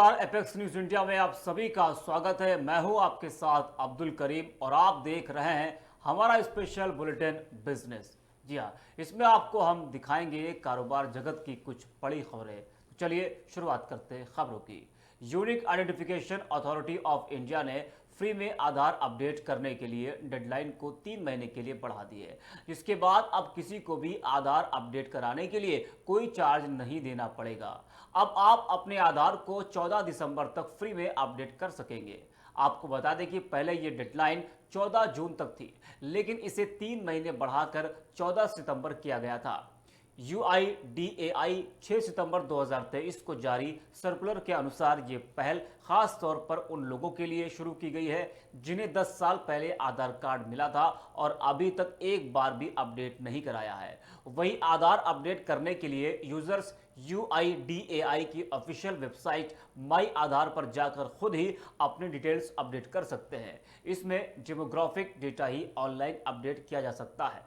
नमस्कार। Apex news India में आप सभी का स्वागत है। मैं हूं आपके साथ अब्दुल करीम और आप देख रहे हैं हमारा स्पेशल बुलेटिन बिजनेस। जी हाँ, इसमें आपको हम दिखाएंगे कारोबार जगत की कुछ बड़ी खबरें। तो चलिए शुरुआत करते हैं खबरों की। Unique identification authority of India ने फ्री में आधार अपडेट करने के लिए डेडलाइन को 3 महीने के लिए बढ़ा दी है, जिसके बाद अब किसी को भी आधार अपडेट कराने के लिए कोई चार्ज नहीं देना पड़ेगा। अब आप अपने आधार को 14 दिसंबर तक फ्री में अपडेट कर सकेंगे। आपको बता दें कि पहले ये डेडलाइन 14 जून तक थी, लेकिन इसे 3 महीने बढ़ाकर 14 सितंबर किया गया था। UIDAI 6 सितंबर 2023 को जारी सर्कुलर के अनुसार ये पहल खास तौर पर उन लोगों के लिए शुरू की गई है जिन्हें 10 साल पहले आधार कार्ड मिला था और अभी तक एक बार भी अपडेट नहीं कराया है। वहीं आधार अपडेट करने के लिए यूजर्स UIDAI की ऑफिशियल वेबसाइट माई आधार पर जाकर खुद ही अपनी डिटेल्स अपडेट कर सकते हैं। इसमें डेमोग्राफिक डेटा ही ऑनलाइन अपडेट किया जा सकता है।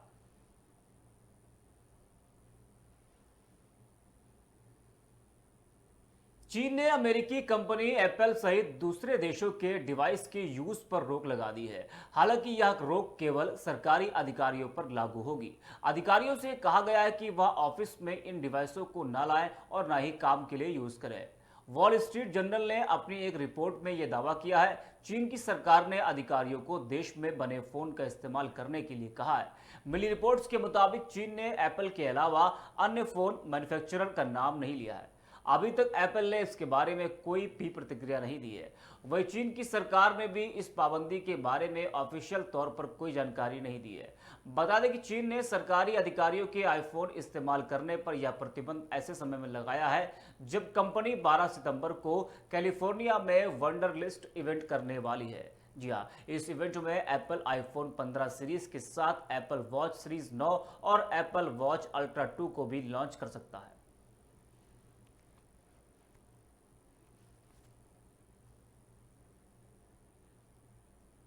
चीन ने अमेरिकी कंपनी एप्पल सहित दूसरे देशों के डिवाइस के यूज पर रोक लगा दी है। हालांकि यह रोक केवल सरकारी अधिकारियों पर लागू होगी। अधिकारियों से कहा गया है कि वह ऑफिस में इन डिवाइसों को न लाएं और न ही काम के लिए यूज करें। वॉल स्ट्रीट जर्नल ने अपनी एक रिपोर्ट में यह दावा किया है। चीन की सरकार ने अधिकारियों को देश में बने फोन का इस्तेमाल करने के लिए कहा है। मिली रिपोर्ट्स के मुताबिक चीन ने एप्पल के अलावा अन्य फोन मैन्युफैक्चरर का नाम नहीं लिया है। अभी तक एप्पल ने इसके बारे में कोई भी प्रतिक्रिया नहीं दी है। वहीं चीन की सरकार ने भी इस पाबंदी के बारे में ऑफिशियल तौर पर कोई जानकारी नहीं दी है। बता दें कि चीन ने सरकारी अधिकारियों के आईफोन इस्तेमाल करने पर यह प्रतिबंध ऐसे समय में लगाया है जब कंपनी 12 सितंबर को कैलिफोर्निया में वंडर लिस्ट इवेंट करने वाली है। जी हाँ, इस इवेंट में एप्पल आईफोन 15 सीरीज के साथ एप्पल वॉच सीरीज 9 और एप्पल वॉच अल्ट्रा 2 को भी लॉन्च कर सकता है।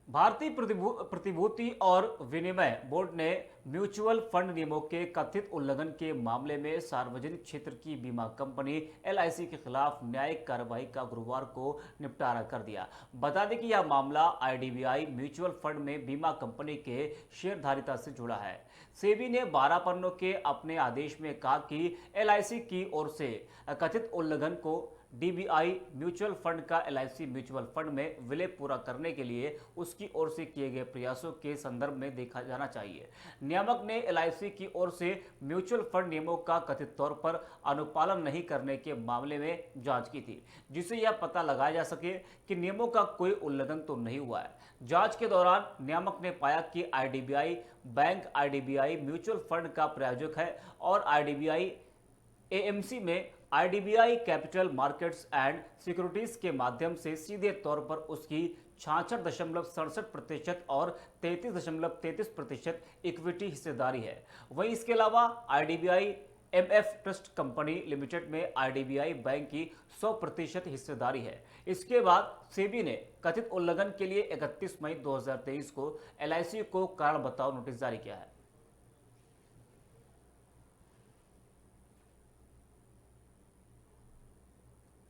भारतीय प्रतिभूति और विनिमय बोर्ड ने म्यूचुअल फंड नियमों के कथित उल्लंघन के मामले में सार्वजनिक क्षेत्र की बीमा कंपनी LIC के खिलाफ न्यायिक कार्रवाई का गुरुवार को निपटारा कर दिया। बता दें कि यह मामला IDBI म्यूचुअल फंड में बीमा कंपनी के शेयरधारिता से जुड़ा है। सेबी ने 12 पन्नों के अपने आदेश में कहा कि LIC की ओर से कथित उल्लंघन को DBI म्यूचुअल फंड का LIC म्यूचुअल फंड में विलय पूरा करने के लिए उसकी ओर से किए गए प्रयासों के संदर्भ में देखा जाना चाहिए। नियामक ने LIC की ओर से म्यूचुअल फंड नियमों का कथित तौर पर अनुपालन नहीं करने के मामले में जांच की थी, जिससे यह पता लगाया जा सके कि नियमों का कोई उल्लंघन तो नहीं हुआ है। जांच के दौरान नियामक ने पाया कि IDBI bank IDBI mutual fund का प्रायोजक है और IDBI AMC में IDBI capital markets and securities के माध्यम से सीधे तौर पर उसकी 66.67% और 33.33% इक्विटी हिस्सेदारी है। वहीं इसके अलावा IDBI MF trust company limited में IDBI बैंक की 100% हिस्सेदारी है। इसके बाद सेबी ने कथित उल्लंघन के लिए 31 मई 2023 को LIC को कारण बताओ नोटिस जारी किया है।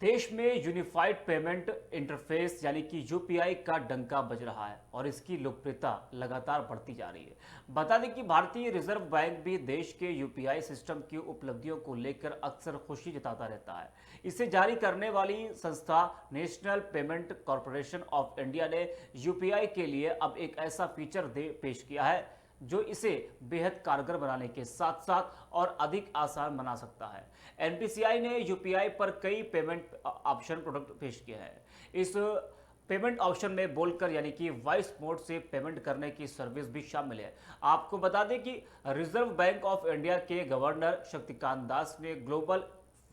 देश में यूनिफाइड पेमेंट इंटरफेस यानी कि UPI का डंका बज रहा है और इसकी लोकप्रियता लगातार बढ़ती जा रही है। बता दें कि भारतीय रिजर्व बैंक भी देश के UPI सिस्टम की उपलब्धियों को लेकर अक्सर खुशी जताता रहता है। इसे जारी करने वाली संस्था national payment corporation of India ने UPI के लिए अब एक ऐसा फीचर पेश किया है जो इसे बेहद कारगर बनाने के साथ साथ और अधिक आसान बना सकता है। NPCI ने UPI पर कई पेमेंट ऑप्शन प्रोडक्ट पेश किए हैं। इस पेमेंट ऑप्शन में बोलकर यानी कि वॉइस मोड से पेमेंट करने की सर्विस भी शामिल है। आपको बता दें कि रिजर्व बैंक ऑफ इंडिया के गवर्नर शक्तिकांत दास ने ग्लोबल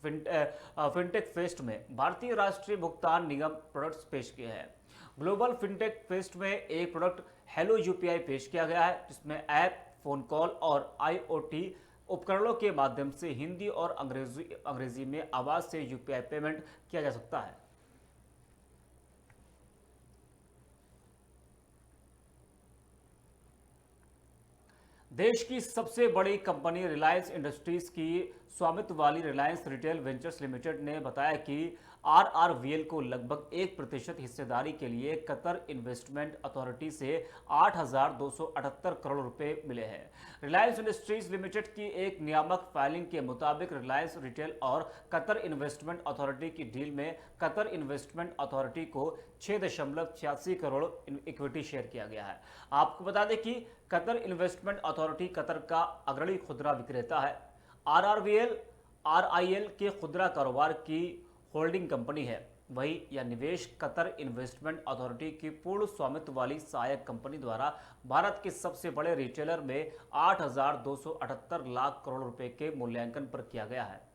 फिनटेक फेस्ट में भारतीय राष्ट्रीय भुगतान निगम प्रोडक्ट्स पेश किए हैं। ग्लोबल फिनटेक फेस्ट में एक प्रोडक्ट हेलो UPI पेश किया गया है, जिसमें ऐप, फोन कॉल और IoT उपकरणों के माध्यम से हिंदी और अंग्रेजी में आवाज से UPI पेमेंट किया जा सकता है। देश की सबसे बड़ी कंपनी रिलायंस इंडस्ट्रीज की स्वामित्व वाली रिलायंस रिटेल वेंचर्स लिमिटेड ने बताया कि आरआरवीएल को लगभग 1% हिस्सेदारी के लिए कतर इन्वेस्टमेंट अथॉरिटी से 8,278 करोड़ रुपए मिले हैं। रिलायंस इंडस्ट्रीज लिमिटेड की एक नियामक फाइलिंग के मुताबिक रिलायंस रिटेल और कतर इन्वेस्टमेंट अथॉरिटी की डील में कतर इन्वेस्टमेंट अथॉरिटी को 6.86 करोड़ इक्विटी शेयर किया गया है। आपको बता दें कि कतर इन्वेस्टमेंट अथॉरिटी कतर का अग्रणी खुदरा विक्रेता है। आरआईएल के खुदरा कारोबार की होल्डिंग कंपनी है। वही यह निवेश कतर इन्वेस्टमेंट अथॉरिटी की पूर्ण स्वामित्व वाली सहायक कंपनी द्वारा भारत के सबसे बड़े रिटेलर में 8,278 लाख करोड़ रुपए के मूल्यांकन पर किया गया है।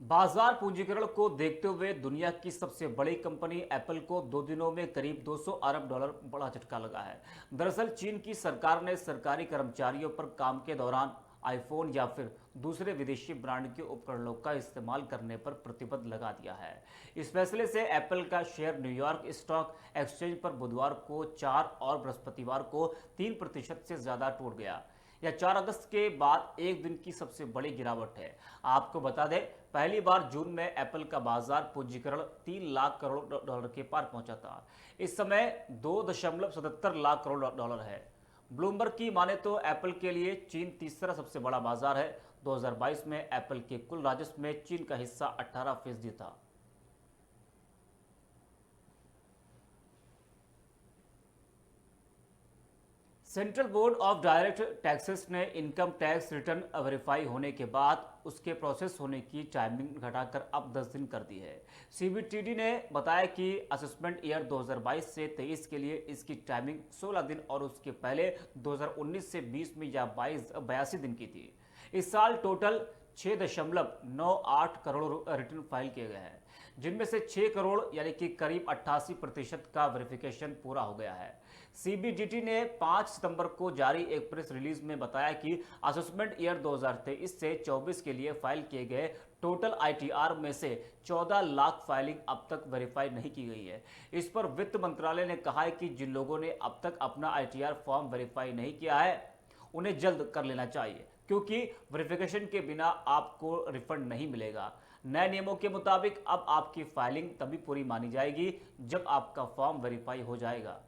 बाजार पूंजीकरण को देखते हुए दुनिया की सबसे बड़ी कंपनी एप्पल को 2 दिनों में करीब 200 अरब डॉलर बड़ा झटका लगा है। दरअसल चीन की सरकार ने सरकारी कर्मचारियों पर काम के दौरान आईफोन या फिर दूसरे विदेशी ब्रांड के उपकरणों का इस्तेमाल करने पर प्रतिबंध लगा दिया है। इस फैसले से एप्पल का शेयर न्यूयॉर्क स्टॉक एक्सचेंज पर बुधवार को 4 और बृहस्पतिवार को 3% से ज्यादा टूट गया। यह 4 अगस्त के बाद एक दिन की सबसे बड़ी गिरावट है। आपको बता दें, पहली बार जून में एप्पल का बाजार पूंजीकरण 3 लाख करोड़ डॉलर के पार पहुंचा था। इस समय 2.77 लाख करोड़ डॉलर है। ब्लूमबर्ग की माने तो एप्पल के लिए चीन तीसरा सबसे बड़ा बाजार है। 2022 में एप्पल के कुल राजस्व में चीन का हिस्सा 18% था। Central board of direct taxes ने इनकम टैक्स रिटर्न वेरीफाई होने के बाद उसके प्रोसेस होने की टाइमिंग घटाकर अब 10 दिन कर दी है। सीबीटीडी ने बताया कि असेसमेंट ईयर 2022 से 23 के लिए इसकी टाइमिंग 16 दिन और उसके पहले 2019 से 20 में या 82 दिन की थी। इस साल टोटल 6.98 करोड़ रिटर्न फाइल किए गए हैं, जिनमें से 6 करोड़ यानी कि करीब 88% का वेरिफिकेशन पूरा हो गया है। सीबीडीटी ने 5 सितंबर को जारी एक प्रेस रिलीज में बताया कि असेसमेंट ईयर 2023 से 24 के लिए फाइल किए गए टोटल आईटीआर में से 14 लाख फाइलिंग अब तक वेरीफाई नहीं की गई है। इस पर वित्त मंत्रालय ने कहा है कि जिन लोगों ने अब तक अपना आईटीआर फॉर्म वेरीफाई नहीं किया है उन्हें जल्द कर लेना चाहिए, क्योंकि वेरिफिकेशन के बिना आपको रिफंड नहीं मिलेगा। नए नियमों के मुताबिक अब आपकी फाइलिंग तभी पूरी मानी जाएगी जब आपका फॉर्म वेरीफाई हो जाएगा।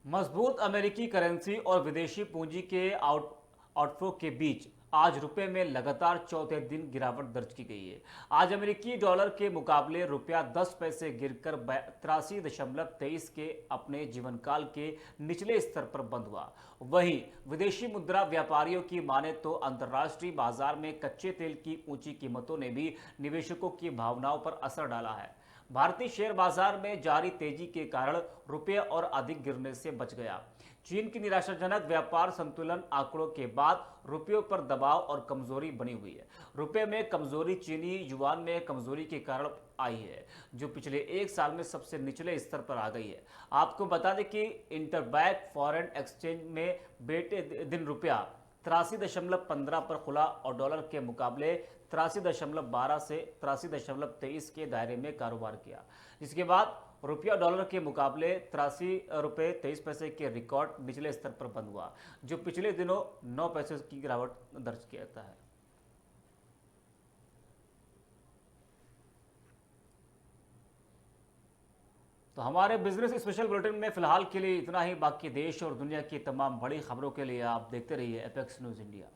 मजबूत अमेरिकी करेंसी और विदेशी पूंजी के आउटफ्लो के बीच आज रुपए में लगातार चौथे दिन गिरावट दर्ज की गई है। आज अमेरिकी डॉलर के मुकाबले रुपया 10 पैसे गिरकर 83.23 के अपने जीवनकाल के निचले स्तर पर बंद हुआ। वहीं विदेशी मुद्रा व्यापारियों की माने तो अंतर्राष्ट्रीय बाजार में कच्चे तेल की ऊंची कीमतों ने भी निवेशकों की भावनाओं पर असर डाला है। भारतीय शेयर बाजार में जारी तेजी के कारण रुपये और अधिक गिरने से बच गया। चीन की निराशाजनक व्यापार संतुलन आंकड़ों के बाद रुपये पर दबाव और कमजोरी बनी हुई है। रुपये में कमजोरी चीनी युआन में कमजोरी के कारण आई है, जो पिछले एक साल में सबसे निचले स्तर पर आ गई है। आपको बता दें कि इंटरबैंक फॉरेन एक्सचेंज में बेटे दिन रुपया 83.15 पर खुला और डॉलर के मुकाबले 83.12 से 83.23 के दायरे में कारोबार किया, जिसके बाद रुपया डॉलर के मुकाबले 83 रुपये 23 पैसे के रिकॉर्ड निचले स्तर पर बंद हुआ, जो पिछले दिनों 9 पैसे की गिरावट दर्ज किया है। तो हमारे बिजनेस स्पेशल बुलेटिन में फिलहाल के लिए इतना ही। बाकी देश और दुनिया की तमाम बड़ी खबरों के लिए आप देखते रहिए एपेक्स न्यूज़ इंडिया।